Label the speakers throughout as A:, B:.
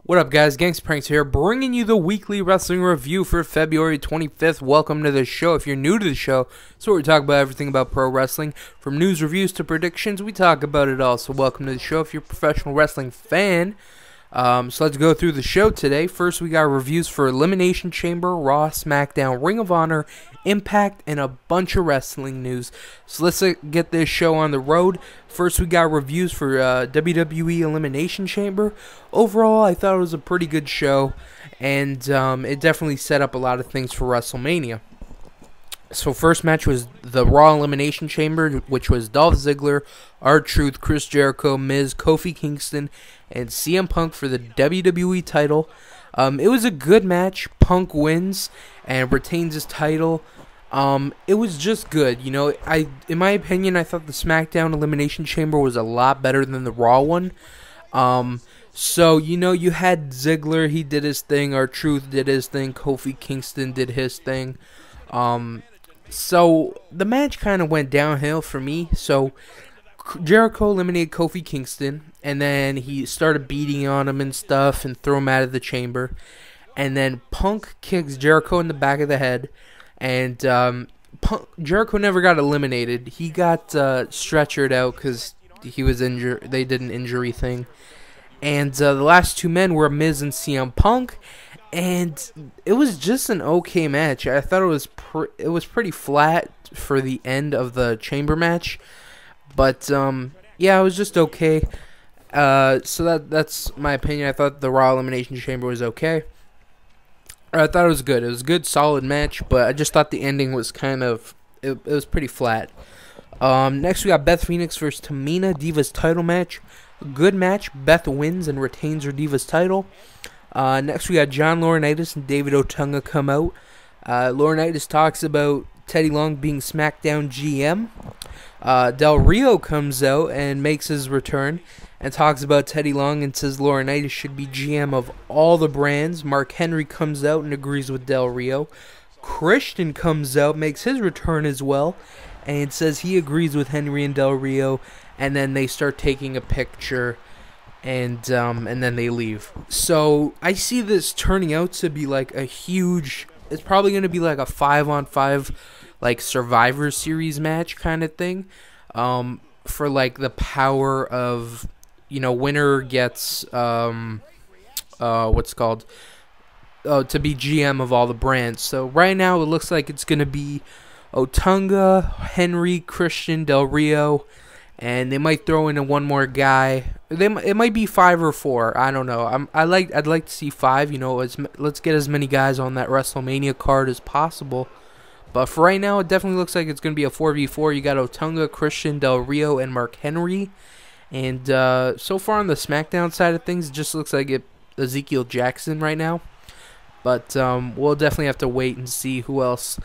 A: What up, guys? GangstaPranksta here, bringing you the weekly wrestling review for February 25th. Welcome to the show. If you're new to the show, so we talk about everything about pro wrestling, from news, reviews to predictions. We talk about it all. So welcome to the show. If you're a professional wrestling fan, so let's go through the show today. First, we got reviews for Elimination Chamber, Raw, Smackdown, Ring of Honor, Impact, and a bunch of wrestling news. So let's get this show on the road. First, we got reviews for WWE Elimination Chamber. Overall, I thought it was a pretty good show, and it definitely set up a lot of things for WrestleMania. So first match was the Raw Elimination Chamber, which was Dolph Ziggler, R-Truth, Chris Jericho, Miz, Kofi Kingston, and CM Punk for the WWE title. It was a good match. Punk wins and retains his title. It was just good. You know, in my opinion, I thought the SmackDown Elimination Chamber was a lot better than the Raw one. So, you know, you had Ziggler, he did his thing, R-Truth did his thing, Kofi Kingston did his thing. So, the match kind of went downhill for me. So, Jericho eliminated Kofi Kingston, and then he started beating on him and stuff and threw him out of the chamber. And then Punk kicks Jericho in the back of the head, and Jericho never got eliminated. He got stretchered out because he was injured. They did an injury thing. And the last two men were Miz and CM Punk, and it was just an okay match. I thought it was pretty flat for the end of the chamber match, but yeah, it was just okay. So that's my opinion. I thought the Raw Elimination Chamber was okay. I thought it was good. It was a good, solid match, but I just thought the ending was kind of it was pretty flat. Next, we got Beth Phoenix versus Tamina, Divas title match. Good match. Beth wins and retains her Divas title. Next, we got John Laurinaitis and David Otunga come out. Laurinaitis talks about Teddy Long being SmackDown GM. Del Rio comes out and makes his return and talks about Teddy Long and says Laurinaitis should be GM of all the brands. Mark Henry comes out and agrees with Del Rio. Christian comes out, makes his return as well, and says he agrees with Henry and Del Rio. And then they start taking a picture, and then they leave. So I see this turning out to be like a huge. It's probably going to be like a 5-on-5, like Survivor Series match kind of thing, for like the power of, you know, winner gets what's called to be GM of all the brands. So right now it looks like it's going to be Otunga, Henry, Christian, Del Rio. And they might throw in one more guy. It might be 5 or 4. I don't know. I'd like to see 5. You know, let's get as many guys on that WrestleMania card as possible. But for right now, it definitely looks like it's going to be a 4v4. You got Otunga, Christian, Del Rio, and Mark Henry. And so far on the SmackDown side of things, it just looks like Ezekiel Jackson right now. But we'll definitely have to wait and see who else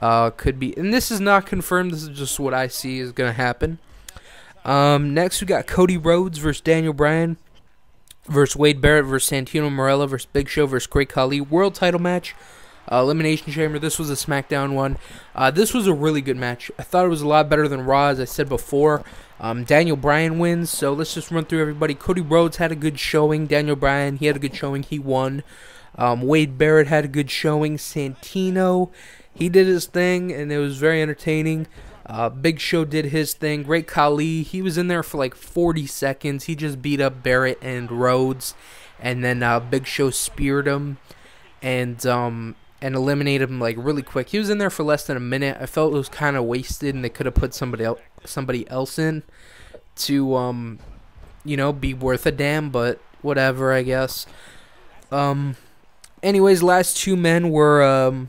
A: could be. And this is not confirmed. This is just what I see is going to happen. Next we got Cody Rhodes versus Daniel Bryan versus Wade Barrett versus Santino Marella versus Big Show versus Great Khali world title match. Elimination Chamber. This was a SmackDown one. This was a really good match. I thought it was a lot better than Raw, as I said before. Daniel Bryan wins, so let's just run through everybody. Cody Rhodes had a good showing. Daniel Bryan, he had a good showing. He won. Wade Barrett had a good showing. Santino, he did his thing, and it was very entertaining. Big Show did his thing. Great Khali, he was in there for like 40 seconds. He just beat up Barrett and Rhodes, and then Big Show speared him and eliminated him like really quick. He was in there for less than a minute. I felt it was kind of wasted, and they could have put somebody else in to you know, be worth a damn. But whatever, I guess. Anyways, last two men were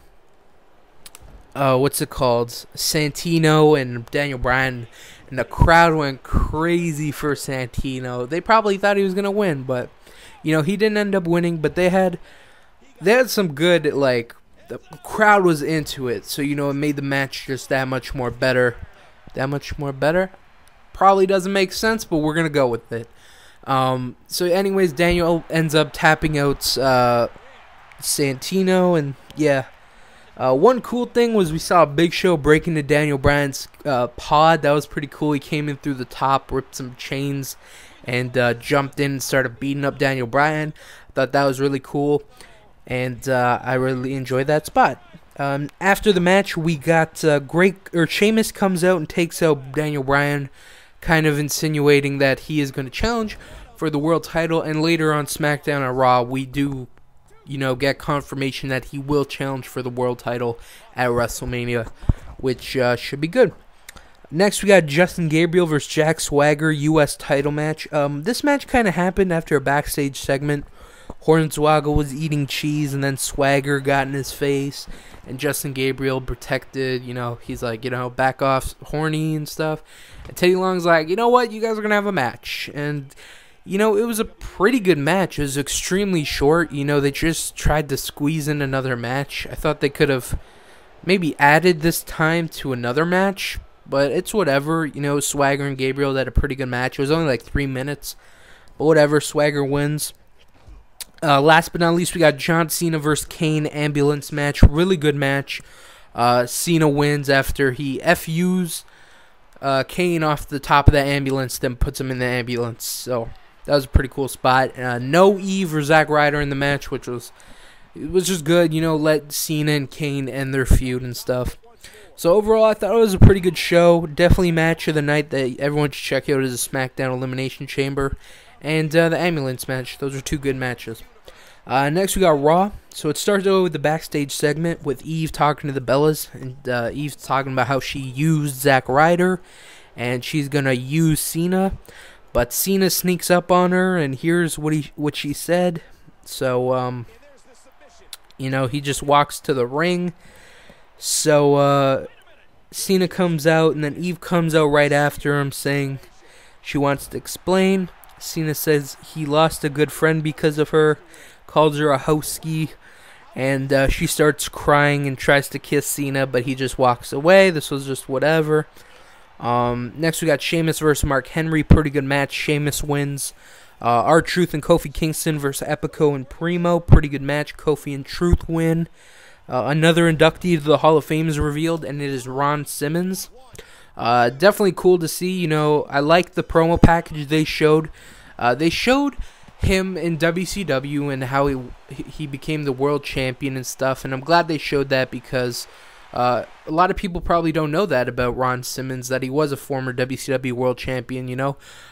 A: what's it called? Santino and Daniel Bryan, and the crowd went crazy for Santino. They probably thought he was gonna win, but you know, he didn't end up winning. But they had some good, like, the crowd was into it, so you know, it made the match just that much more better. That much more better? Probably doesn't make sense, but we're gonna go with it. So anyways, Daniel ends up tapping out Santino, and yeah. One cool thing was we saw Big Show break into Daniel Bryan's pod. That was pretty cool. He came in through the top, ripped some chains, and jumped in and started beating up Daniel Bryan. Thought that was really cool, and I really enjoyed that spot. After the match, we got Sheamus comes out and takes out Daniel Bryan, kind of insinuating that he is going to challenge for the world title. And later on SmackDown and Raw, we do, get confirmation that he will challenge for the world title at WrestleMania, which should be good. Next, we got Justin Gabriel versus Jack Swagger U.S. title match. This match kind of happened after a backstage segment. Hornswoggle was eating cheese, and then Swagger got in his face, and Justin Gabriel protected, he's like, back off, horny and stuff. And Teddy Long's like, you know what, you guys are going to have a match. And, it was a pretty good match. It was extremely short. They just tried to squeeze in another match. I thought they could have maybe added this time to another match, but it's whatever. Swagger and Gabriel had a pretty good match. It was only like 3 minutes, but whatever, Swagger wins. Last but not least, we got John Cena versus Kane ambulance match. Really good match. Cena wins after he FUs Kane off the top of the ambulance, then puts him in the ambulance. So that was a pretty cool spot. No Eve or Zack Ryder in the match, which was just good. Let Cena and Kane end their feud and stuff. So overall, I thought it was a pretty good show. Definitely match of the night that everyone should check out is the SmackDown Elimination Chamber and the ambulance match. Those are two good matches. Next, we got Raw. So it starts over with the backstage segment with Eve talking to the Bellas. And Eve's talking about how she used Zack Ryder. And she's going to use Cena. But Cena sneaks up on her. And here's what she said. So, he just walks to the ring. So, Cena comes out. And then Eve comes out right after him saying she wants to explain. Cena says he lost a good friend because of her. Calls her a housekie, and she starts crying and tries to kiss Cena, but he just walks away. This was just whatever. Next, we got Sheamus versus Mark Henry. Pretty good match. Sheamus wins. R-Truth and Kofi Kingston versus Epico and Primo. Pretty good match. Kofi and Truth win. Another inductee to the Hall of Fame is revealed, and it is Ron Simmons. Definitely cool to see. I like the promo package they showed. They showed him in WCW and how he became the world champion and stuff, and I'm glad they showed that because a lot of people probably don't know that about Ron Simmons, that he was a former WCW world champion.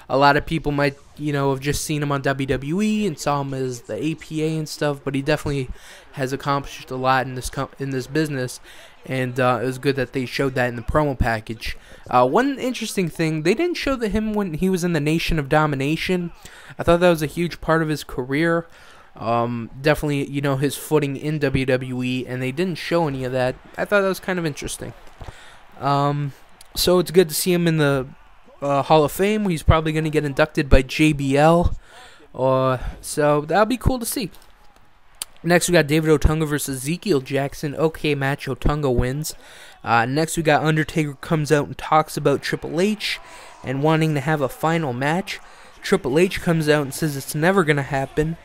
A: A lot of people might have just seen him on WWE and saw him as the APA and stuff, but he definitely has accomplished a lot in this business, and it was good that they showed that in the promo package. One interesting thing, they didn't show him when he was in the Nation of Domination. I thought that was a huge part of his career. Definitely, his footing in WWE, and they didn't show any of that. I thought that was kind of interesting. So it's good to see him in the Hall of Fame. He's probably going to get inducted by JBL. So that'll be cool to see. Next, we got David Otunga versus Ezekiel Jackson. Okay match. Otunga wins. Next, we got Undertaker comes out and talks about Triple H and wanting to have a final match. Triple H comes out and says it's never going to happen.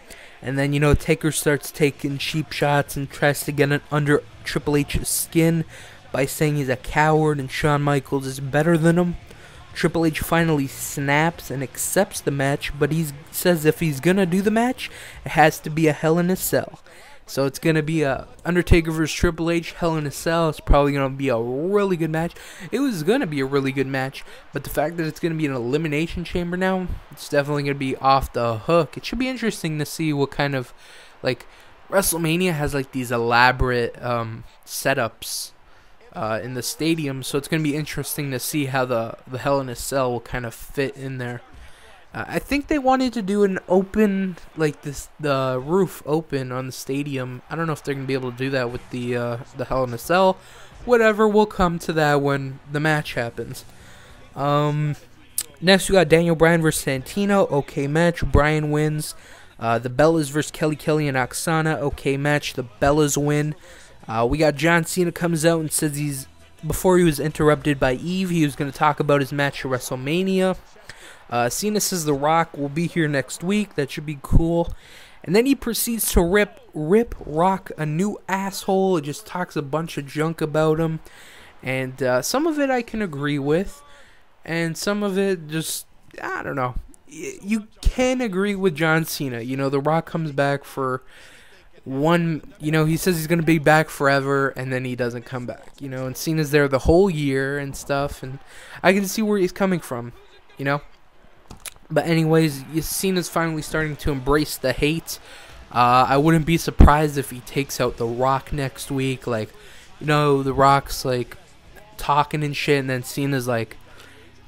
A: And then, Taker starts taking cheap shots and tries to get under Triple H's skin by saying he's a coward and Shawn Michaels is better than him. Triple H finally snaps and accepts the match, but he says if he's going to do the match, it has to be a Hell in a Cell. So it's going to be a Undertaker versus Triple H, Hell in a Cell. It's probably going to be a really good match. It was going to be a really good match, but the fact that it's going to be an Elimination Chamber now, it's definitely going to be off the hook. It should be interesting to see what kind of, WrestleMania has, these elaborate setups in the stadium, so it's going to be interesting to see how the Hell in a Cell will kind of fit in there. I think they wanted to do an open, the roof open on the stadium. I don't know if they're going to be able to do that with the Hell in a Cell. Whatever, we'll come to that when the match happens. Next, we got Daniel Bryan versus Santino. Okay match. Bryan wins. The Bellas versus Kelly and Oksana. Okay match. The Bellas win. We got John Cena comes out and says before he was interrupted by Eve, he was going to talk about his match at WrestleMania. Cena says The Rock will be here next week. That should be cool. And then he proceeds to rip Rock a new asshole. It just talks a bunch of junk about him. And some of it I can agree with. And some of it just, I don't know. you can agree with John Cena. You know, The Rock comes back for one, you know, he says he's going to be back forever, and then he doesn't come back, you know, and Cena's there the whole year and stuff, and I can see where he's coming from, you know. But anyways, Cena's finally starting to embrace the hate. I wouldn't be surprised if he takes out The Rock next week. Like, you know, The Rock's, like, talking and shit, and then Cena's, like,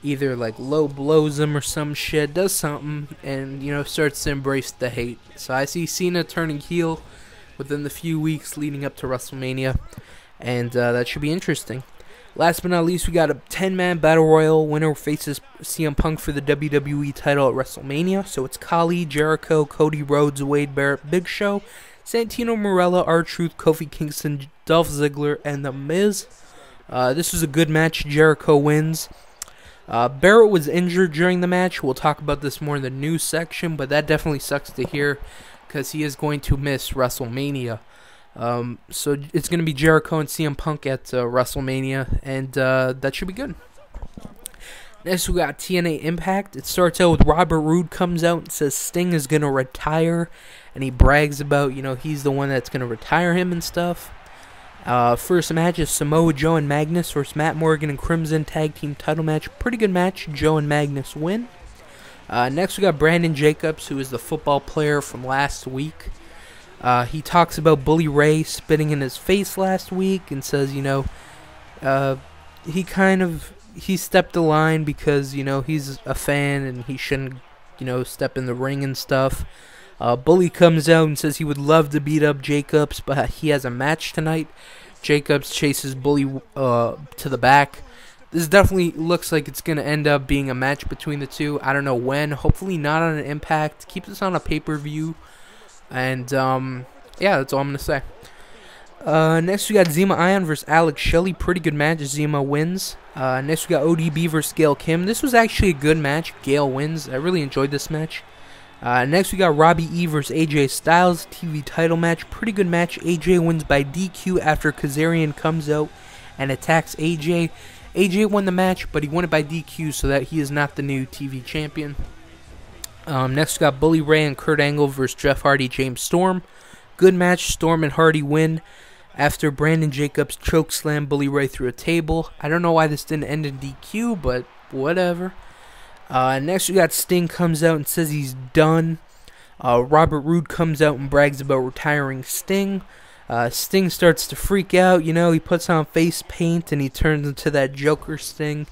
A: either, like, low blows him or some shit, does something, and, you know, starts to embrace the hate. So I see Cena turning heel within the few weeks leading up to WrestleMania, and that should be interesting. Last but not least, we got a 10-man Battle Royal. Winner faces CM Punk for the WWE title at WrestleMania. So it's Khali, Jericho, Cody Rhodes, Wade Barrett, Big Show, Santino Marella, R-Truth, Kofi Kingston, Dolph Ziggler, and The Miz. This was a good match. Jericho wins. Barrett was injured during the match. We'll talk about this more in the news section, but that definitely sucks to hear because he is going to miss WrestleMania. So it's going to be Jericho and CM Punk at WrestleMania, and that should be good. Next, we got TNA Impact. It starts out with Robert Roode comes out and says Sting is going to retire, and he brags about, you know, he's the one that's going to retire him and stuff. First match is Samoa Joe and Magnus versus Matt Morgan and Crimson Tag Team title match. Pretty good match. Joe and Magnus win. Next, we got Brandon Jacobs, who is the football player from last week. He talks about Bully Ray spitting in his face last week and says, you know, he stepped the line because, you know, he's a fan and he shouldn't, you know, step in the ring and stuff. Bully comes out and says he would love to beat up Jacobs, but he has a match tonight. Jacobs chases Bully to the back. This definitely looks like it's going to end up being a match between the two. I don't know when. Hopefully not on an Impact. Keep this on a pay-per-view. And, yeah, that's all I'm going to say. Next, we got Zema Ion versus Alex Shelley. Pretty good match. Zema wins. Next, we got ODB versus Gail Kim. This was actually a good match. Gail wins. I really enjoyed this match. Next, we got Robbie E versus AJ Styles. TV title match. Pretty good match. AJ wins by DQ after Kazarian comes out and attacks AJ. AJ won the match, but he won it by DQ, so that he is not the new TV champion. Next, we got Bully Ray and Kurt Angle versus Jeff Hardy, James Storm. Good match. Storm and Hardy win after Brandon Jacobs chokeslam Bully Ray through a table. I don't know why this didn't end in DQ, but whatever. Next, we got Sting comes out and says he's done. Robert Roode comes out and brags about retiring Sting. Sting starts to freak out. You know, he puts on face paint and he turns into that Joker Sting.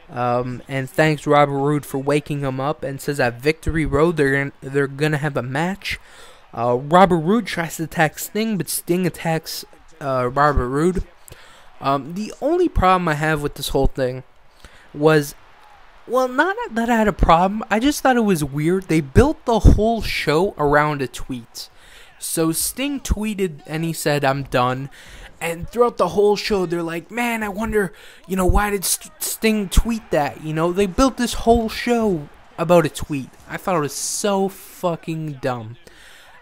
A: And thanks Robert Roode for waking him up and says at Victory Road they're gonna have a match. Robert Roode tries to attack Sting, but Sting attacks Robert Roode. The only problem I have with this whole thing was, well, not that I had a problem. I just thought it was weird. They built the whole show around a tweet. So Sting tweeted and he said, "I'm done." And throughout the whole show, they're like, man, I wonder, you know, why did Sting tweet that? You know, they built this whole show about a tweet. I thought it was so fucking dumb.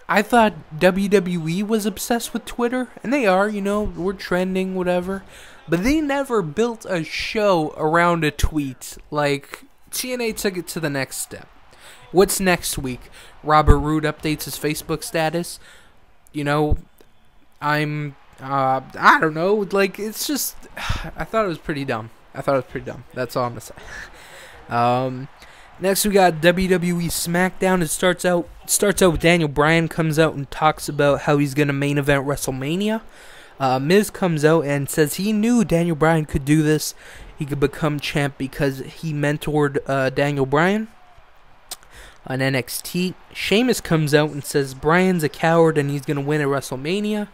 A: I thought WWE was obsessed with Twitter, and they are, you know, we're trending, whatever. But they never built a show around a tweet. Like, TNA took it to the next step. What's next week? Robert Roode updates his Facebook status. You know, I don't know, like, it's just, I thought it was pretty dumb. That's all I'm going to say. Next, we got WWE Smackdown. It starts out with Daniel Bryan comes out and talks about how he's going to main event WrestleMania. Miz comes out and says he knew Daniel Bryan could do this. He could become champ because he mentored Daniel Bryan on NXT. Sheamus comes out and says Bryan's a coward and he's going to win at WrestleMania.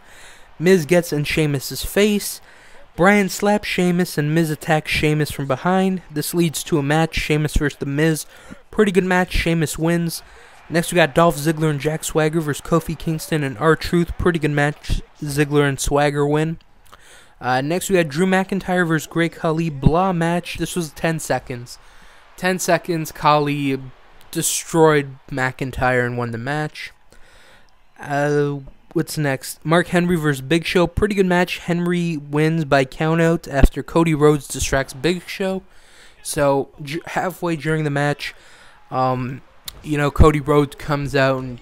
A: Miz gets in Sheamus' face. Bryan slaps Sheamus and Miz attacks Sheamus from behind. This leads to a match, Sheamus versus The Miz. Pretty good match, Sheamus wins. Next we got Dolph Ziggler and Jack Swagger versus Kofi Kingston and R-Truth. Pretty good match, Ziggler and Swagger win. Next we got Drew McIntyre versus Great Khali. Blah match, this was 10 seconds. 10 seconds, Khali destroyed McIntyre and won the match. What's next? Mark Henry versus Big Show. Pretty good match. Henry wins by countout after Cody Rhodes distracts Big Show. So halfway during the match, Cody Rhodes comes out and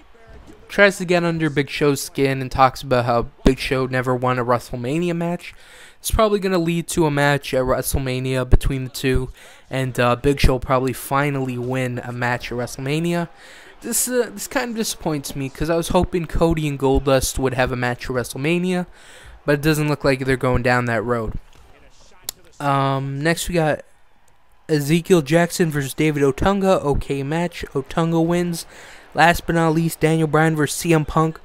A: tries to get under Big Show's skin and talks about how Big Show never won a WrestleMania match. It's probably going to lead to a match at WrestleMania between the two, and Big Show will probably finally win a match at WrestleMania. This kind of disappoints me because I was hoping Cody and Goldust would have a match at WrestleMania, but it doesn't look like they're going down that road. Next we got Ezekiel Jackson versus David Otunga. Okay match. Otunga wins. Last but not least, Daniel Bryan versus CM Punk.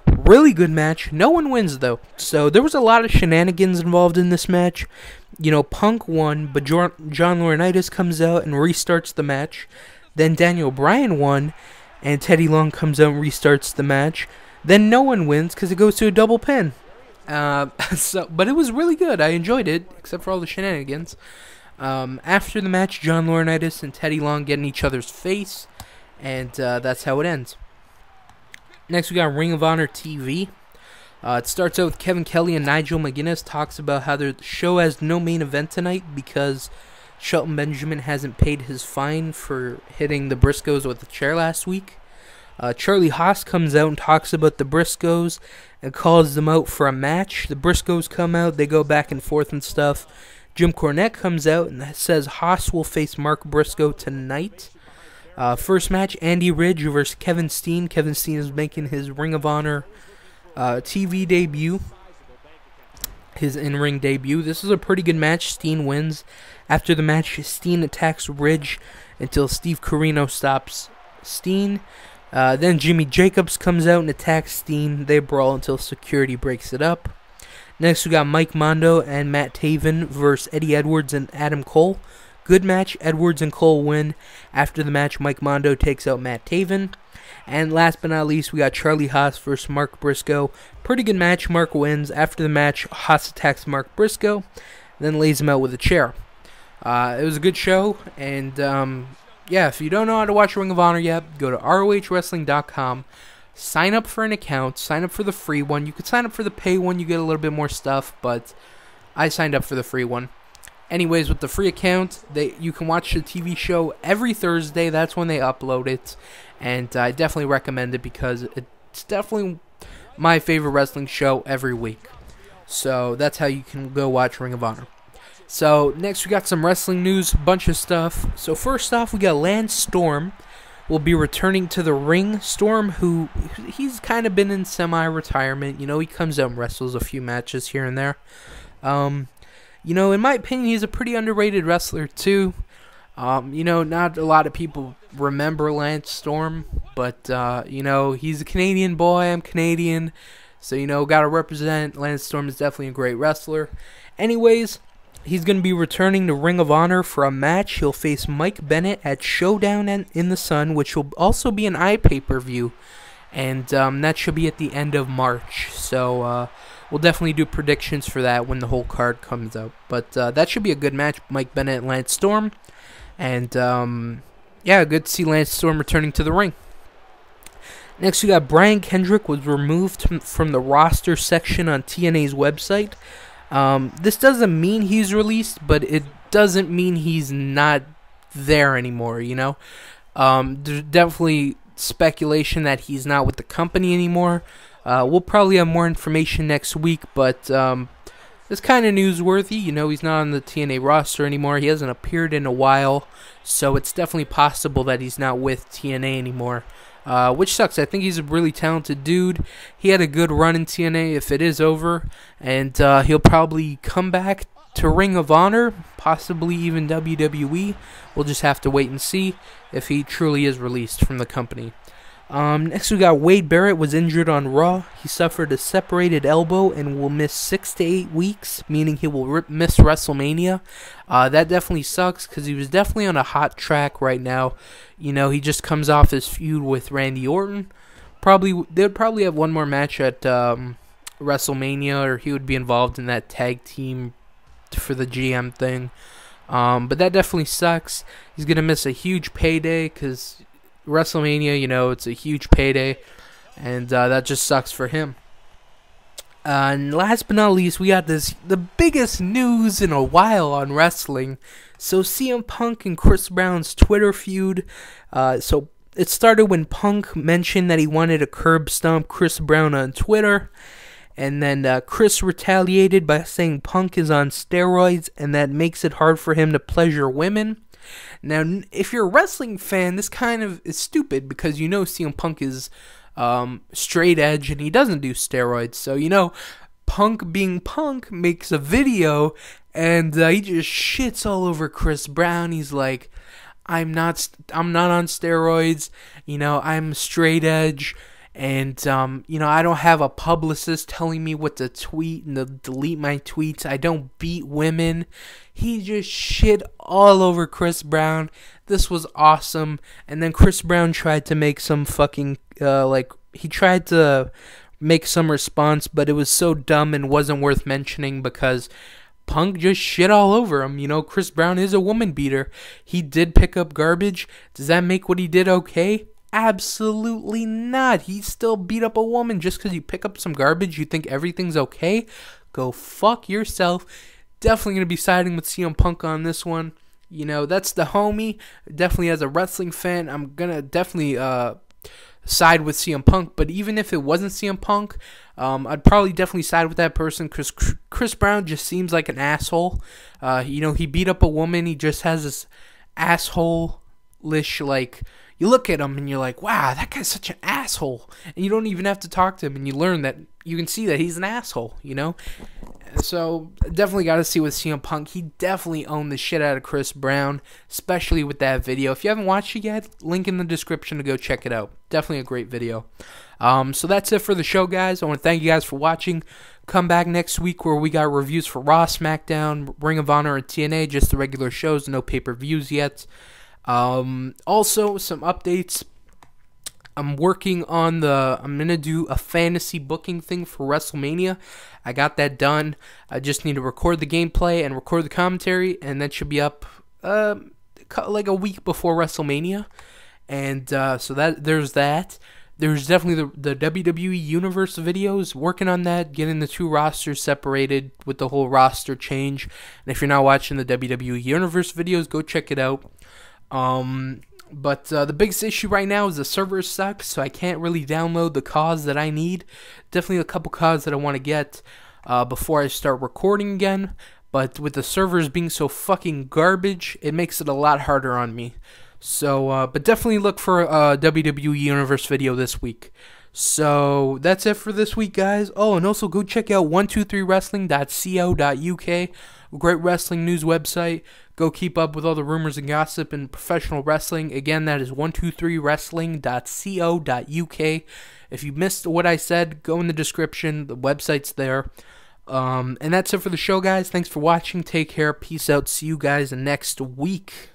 A: Really good match. No one wins, though. So there was a lot of shenanigans involved in this match. Punk won, but John Laurinaitis comes out and restarts the match. Then Daniel Bryan won, and Teddy Long comes out and restarts the match. Then no one wins because it goes to a double pin. But it was really good. I enjoyed it, except for all the shenanigans. After the match, John Laurinaitis and Teddy Long get in each other's face, and that's how it ends. Next, we got Ring of Honor TV. It starts out with Kevin Kelly and Nigel McGuinness talks about how their show has no main event tonight because Shelton Benjamin hasn't paid his fine for hitting the Briscoes with the chair last week. Charlie Haas comes out and talks about the Briscoes and calls them out for a match. The Briscoes come out, they go back and forth and stuff. Jim Cornette comes out and says Haas will face Mark Briscoe tonight. First match, Andy Ridge versus Kevin Steen. Kevin Steen is making his Ring of Honor TV debut, his in-ring debut. This is a pretty good match. Steen wins. After the match, Steen attacks Ridge until Steve Corino stops Steen. Then Jimmy Jacobs comes out and attacks Steen. They brawl until security breaks it up. Next, we got Mike Mondo and Matt Taven versus Eddie Edwards and Adam Cole. Good match. Edwards and Cole win. After the match, Mike Mondo takes out Matt Taven. And last but not least, we got Charlie Haas versus Mark Briscoe. Pretty good match. Mark wins. After the match, Haas attacks Mark Briscoe, then lays him out with a chair. It was a good show. And, if you don't know how to watch Ring of Honor yet, go to ROHWrestling.com. Sign up for an account. Sign up for the free one. You could sign up for the pay one. You get a little bit more stuff, but I signed up for the free one. Anyways, with the free account, you can watch the TV show every Thursday. That's when they upload it. And I definitely recommend it because it's definitely my favorite wrestling show every week. So that's how you can go watch Ring of Honor. So next we got some wrestling news, a bunch of stuff. So first off, we got Lance Storm will be returning to the ring. Storm, he's kind of been in semi-retirement. He comes out and wrestles a few matches here and there. In my opinion, he's a pretty underrated wrestler, too. Not a lot of people remember Lance Storm, but, he's a Canadian boy. I'm Canadian, so, gotta represent. Lance Storm is definitely a great wrestler. Anyways, he's going to be returning to Ring of Honor for a match. He'll face Mike Bennett at Showdown in the Sun, which will also be an iPay-per-view, and that should be at the end of March, so, we'll definitely do predictions for that when the whole card comes out. But that should be a good match, Mike Bennett and Lance Storm. And, good to see Lance Storm returning to the ring. Next, we got Brian Kendrick was removed from the roster section on TNA's website. This doesn't mean he's released, but it doesn't mean he's not there anymore, There's definitely speculation that he's not with the company anymore. We'll probably have more information next week, but it's kind of newsworthy. He's not on the TNA roster anymore. He hasn't appeared in a while, so it's definitely possible that he's not with TNA anymore, which sucks. I think he's a really talented dude. He had a good run in TNA if it is over, and he'll probably come back to Ring of Honor, possibly even WWE. We'll just have to wait and see if he truly is released from the company. Next we got Wade Barrett was injured on Raw. He suffered a separated elbow and will miss 6 to 8 weeks, meaning he will miss WrestleMania. That definitely sucks because he was definitely on a hot track right now. He just comes off his feud with Randy Orton. They'd probably have one more match at WrestleMania, or he would be involved in that tag team for the GM thing. But that definitely sucks. He's gonna miss a huge payday because WrestleMania, it's a huge payday, and that just sucks for him. And last but not least, we got the biggest news in a while on wrestling. So CM Punk and Chris Brown's Twitter feud. So it started when Punk mentioned that he wanted to curb stomp Chris Brown on Twitter. And then Chris retaliated by saying Punk is on steroids and that makes it hard for him to pleasure women. Now, if you're a wrestling fan, this kind of is stupid because you know CM Punk is straight edge and he doesn't do steroids. So, you know, Punk being Punk makes a video and he just shits all over Chris Brown. He's like, I'm not on steroids, you know, I'm straight edge, and you know, I don't have a publicist telling me what to tweet and to delete my tweets. I don't beat women. He just shit all over Chris Brown. This was awesome. And then Chris Brown tried to make some fucking he tried to make some response, but it was so dumb and wasn't worth mentioning because Punk just shit all over him. You know, Chris Brown is a woman beater. He did pick up garbage. Does that make what he did okay? Absolutely not. He still beat up a woman. Just because you pick up some garbage, you think everything's okay? Go fuck yourself. Definitely going to be siding with CM Punk on this one. You know, that's the homie. Definitely as a wrestling fan, I'm going to definitely side with CM Punk. But even if it wasn't CM Punk, I'd probably definitely side with that person because Chris Brown just seems like an asshole. You know, he beat up a woman. He just has this asshole-ish, like, you look at him and you're like, wow, that guy's such an asshole. And you don't even have to talk to him and you learn that you can see that he's an asshole, you know? So, definitely got to see with CM Punk. He definitely owned the shit out of Chris Brown, especially with that video. If you haven't watched it yet, link in the description to go check it out. Definitely a great video. So that's it for the show, guys. I want to thank you guys for watching. Come back next week where we got reviews for Raw, SmackDown, Ring of Honor, and TNA. Just the regular shows, no pay-per-views yet. Also, some updates. I'm working on I'm going to do a fantasy booking thing for WrestleMania. I got that done. I just need to record the gameplay and record the commentary, and that should be up like a week before WrestleMania. And so there's that. There's definitely the WWE Universe videos, working on that, getting the two rosters separated with the whole roster change. And if you're not watching the WWE Universe videos, go check it out. But the biggest issue right now is the servers suck, so I can't really download the CODs that I need. Definitely a couple CODs that I want to get before I start recording again. But with the servers being so fucking garbage, it makes it a lot harder on me. So, but definitely look for a WWE Universe video this week. So, that's it for this week, guys. Oh, and also go check out 123wrestling.co.uk, a great wrestling news website. Go keep up with all the rumors and gossip in professional wrestling. Again, that is 123wrestling.co.uk. If you missed what I said, go in the description. The website's there. And that's it for the show, guys. Thanks for watching. Take care. Peace out. See you guys next week.